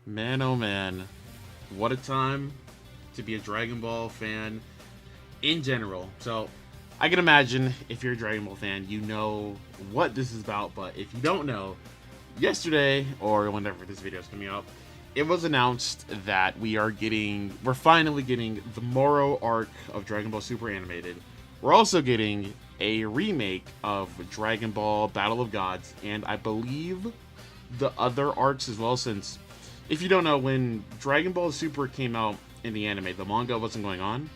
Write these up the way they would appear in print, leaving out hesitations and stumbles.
Man, oh man, what a time to be a Dragon Ball fan in general. So, I can imagine if you're a Dragon Ball fan, you know what this is about, but if you don't know, yesterday, or whenever this video is coming out, it was announced that we're finally getting the Moro arc of Dragon Ball Super Animated. We're also getting a remake of Dragon Ball Battle of Gods, and I believe the other arcs as well, since if you don't know, when Dragon Ball Super came out in the anime, the manga wasn't going on.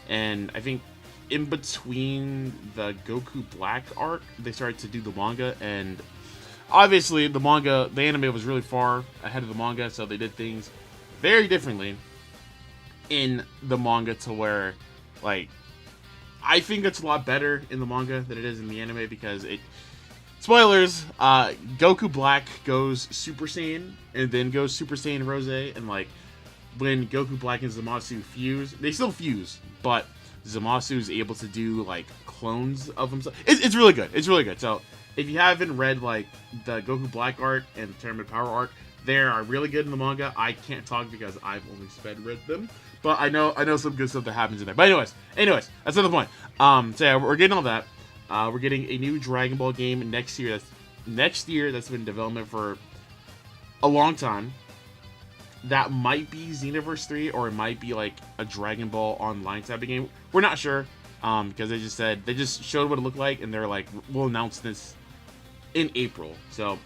And I think in between the Goku Black arc, they started to do the manga. And obviously, the anime was really far ahead of the manga, so they did things very differently in the manga to where, like, I think it's a lot better in the manga than it is in the anime because it spoilers, Goku Black goes Super Saiyan and then goes Super Saiyan Rose, and like when Goku Black and Zamasu fuse, they still fuse, but Zamasu is able to do like clones of himself. It's really good. It's really good. So if you haven't read like the Goku Black arc and the Tournament Power arc, they are really good in the manga. I can't talk because I've only sped read them, but I know some good stuff that happens in there. But anyways, that's not the point. So yeah, we're getting all that. We're getting a new Dragon Ball game next year. That's been in development for a long time. That might be Xenoverse 3, or it might be like a Dragon Ball Online type of game. We're not sure, because they just showed what it looked like, and they're like, we'll announce this in April. So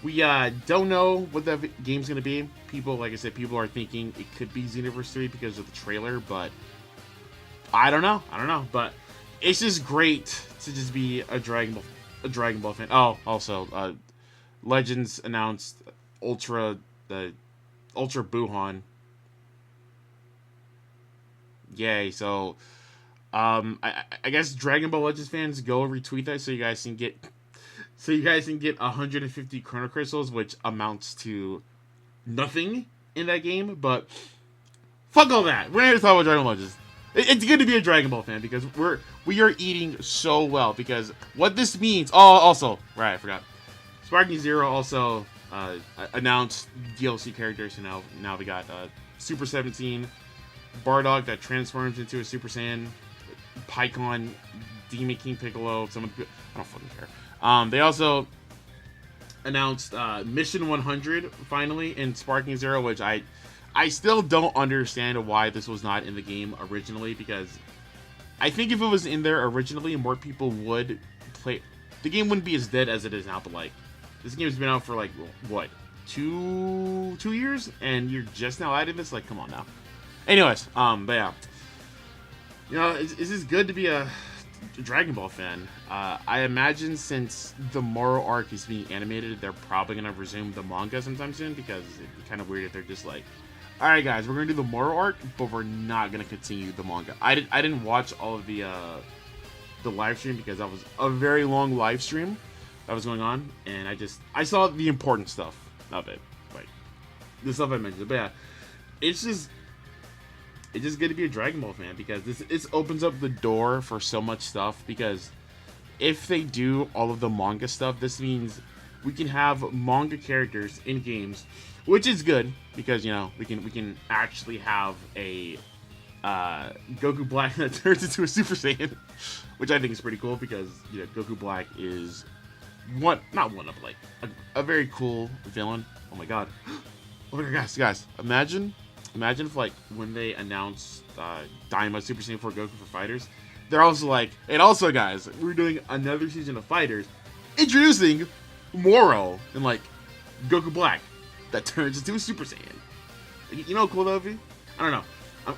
we don't know what the game's gonna be. Like I said, people are thinking it could be Xenoverse 3 because of the trailer, but I don't know. But it's just great to just be a Dragon Ball fan. Oh, also, Legends announced the Ultra Buhan. Yay! So, I guess Dragon Ball Legends fans go retweet that so you guys can get 150 Chrono Crystals, which amounts to nothing in that game. But fuck all that. We're here to talk about Dragon Ball Legends. It's good to be a Dragon Ball fan because we are eating so well. Because what this means. Oh, also, right, I forgot. Sparking Zero also announced DLC characters. So now we got Super 17, Bardock that transforms into a Super Saiyan, Pycon, Demon King Piccolo. I don't fucking care. They also announced Mission 100 finally in Sparking Zero, which I still don't understand why this was not in the game originally, because I think if it was in there originally, more people would play. The game wouldn't be as dead as it is now, but like, this game's been out for like, what, 2 years? And you're just now adding this? Like, come on now. Anyways, but yeah. It's just good to be a Dragon Ball fan. I imagine since the Moro arc is being animated, they're probably going to resume the manga sometime soon, because it'd be kind of weird if they're just like, alright guys, we're going to do the Moro arc, but we're not going to continue the manga. I didn't watch all of the live stream because that was a very long live stream that was going on, and I saw the important stuff of it, like the stuff I mentioned. But yeah, it's just good to be a Dragon Ball fan because this opens up the door for so much stuff. Because if they do all of the manga stuff, this means we can have manga characters in games, which is good because we can actually have a Goku Black that turns into a Super Saiyan, which I think is pretty cool because Goku Black is not one of, like a very cool villain. Oh my god, guys, imagine if like when they announced Daima Super Saiyan 4 Goku for Fighters, they're also like, and also guys, we're doing another season of Fighters, introducing Moro and like Goku Black that turns into a Super Saiyan. You know how cool that would be? I don't know. I'm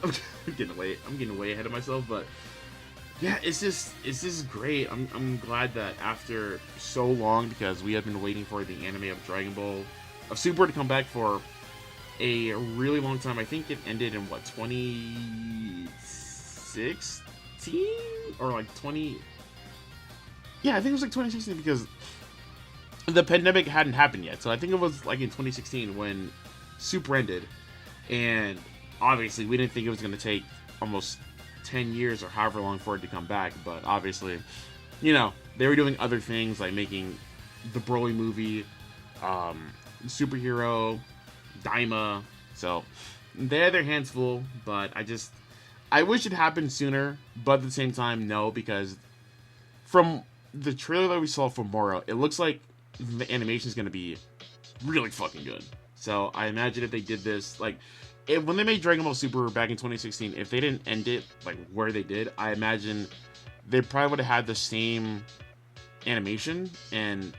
getting way ahead of myself, but yeah, it's just great. I'm glad that after so long, because we have been waiting for the anime of Dragon Ball of Super to come back for a really long time. I think it ended in what, 2016 or like 20. Yeah, I think it was like 2016 because the pandemic hadn't happened yet. So I think it was like in 2016 when Super ended, and obviously we didn't think it was going to take almost 10 years or however long for it to come back. But obviously, they were doing other things like making the Broly movie, superhero, Daima. So they had their hands full, but I wish it happened sooner, but at the same time, no, because from the trailer that we saw for Moro, it looks like the animation is going to be really fucking good. So I imagine if they did this, like, when they made Dragon Ball Super back in 2016, if they didn't end it like where they did, I imagine they probably would have had the same animation, and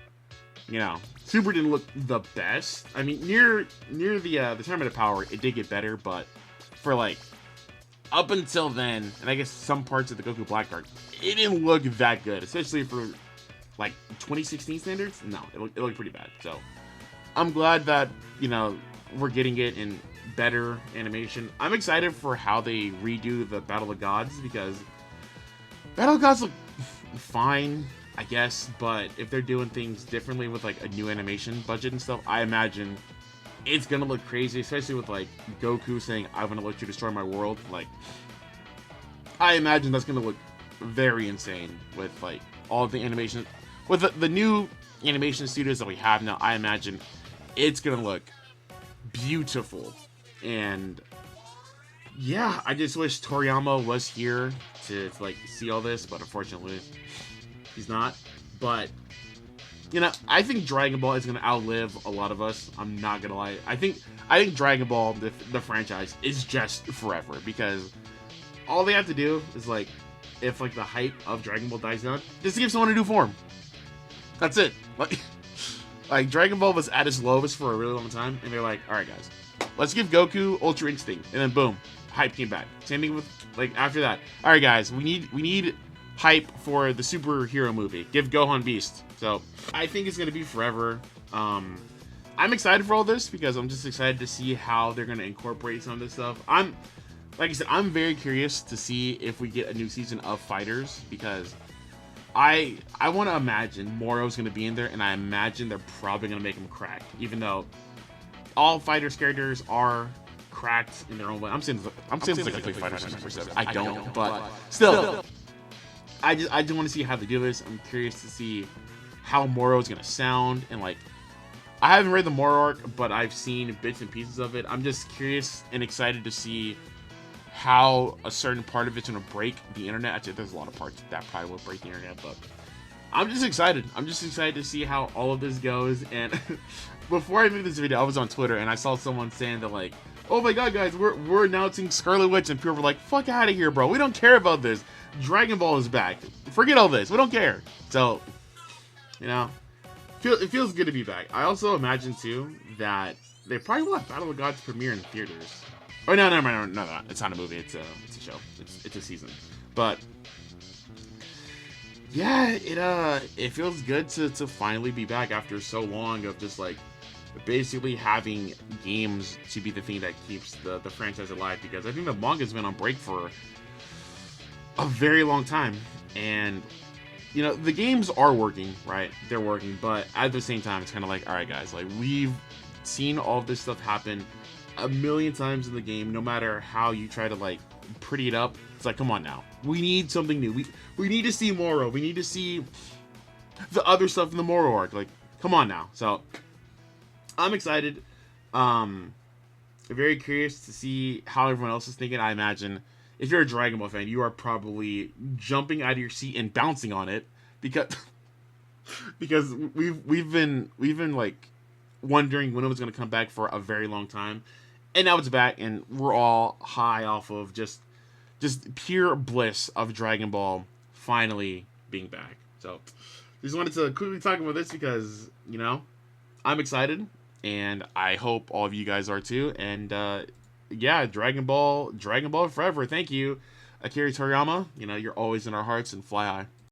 Super didn't look the best. I mean, near the Tournament of Power, it did get better, but for like up until then, and I guess some parts of the Goku Black arc, it didn't look that good, especially for like 2016 standards. No, it looked pretty bad. So I'm glad that we're getting it in better animation. I'm excited for how they redo the Battle of Gods, because Battle of Gods look fine, I guess, but if they're doing things differently with like a new animation budget and stuff, I imagine it's gonna look crazy, especially with like Goku saying, "I want to let you destroy my world." Like, I imagine that's gonna look very insane with like all of the animation, with the new animation studios that we have now. I imagine it's gonna look beautiful, and yeah, I just wish Toriyama was here to like see all this, but unfortunately, he's not. But I think Dragon Ball is gonna outlive a lot of us. I'm not gonna lie. I think Dragon Ball, the franchise, is just forever, because all they have to do is like, if like the hype of Dragon Ball dies down, just give someone a new form. That's it. Like Dragon Ball was at its lowest for a really long time, and they're like, all right, guys, let's give Goku Ultra Instinct, and then boom, hype came back. Same thing with like after that. All right, guys, we need hype for the superhero movie. Give Gohan Beast. So I think it's gonna be forever. I'm excited for all this, because I'm just excited to see how they're gonna incorporate some of this stuff. Like I said, I'm very curious to see if we get a new season of Fighters, because I want to imagine Moro's gonna be in there, and I imagine they're probably gonna make him cracked, even though all Fighters characters are cracked in their own way. I'm saying like a Fighters number 7. I don't, but still. I just want to see how they do this. I'm curious to see how Moro is gonna sound, and like, I haven't read the Moro arc, but I've seen bits and pieces of it. I'm just curious and excited to see how a certain part of it's gonna break the internet. Actually, there's a lot of parts that probably will break the internet, but I'm just excited. I'm just excited to see how all of this goes. And before I made this video, I was on Twitter and I saw someone saying that like, "Oh my god, guys, we're announcing Scarlet Witch," and people were like, "Fuck out of here, bro. We don't care about this. Dragon Ball is back. Forget all this. We don't care." So, it feels good to be back. I also imagine too that they probably will have Battle of Gods premiere in theaters. Oh no, it's not a movie. It's a show. It's a season. But yeah, it feels good to finally be back after so long of just like basically having games to be the thing that keeps the franchise alive, because I think the manga's been on break for a very long time, and the games are working, right? They're working, but at the same time, it's kind of like, all right, guys, like, we've seen all this stuff happen a million times in the game. No matter how you try to like pretty it up, it's like, come on now, we need something new. We need to see Moro. We need to see the other stuff in the Moro arc. Like, come on now. So I'm excited. Very curious to see how everyone else is thinking. I imagine if you're a Dragon Ball fan, you are probably jumping out of your seat and bouncing on it, because we've been like wondering when it was going to come back for a very long time, and now it's back, and we're all high off of just pure bliss of Dragon Ball finally being back. So just wanted to quickly talk about this, because I'm excited, and I hope all of you guys are too. And yeah, Dragon Ball forever. Thank you, Akira Toriyama. You're always in our hearts, and fly high.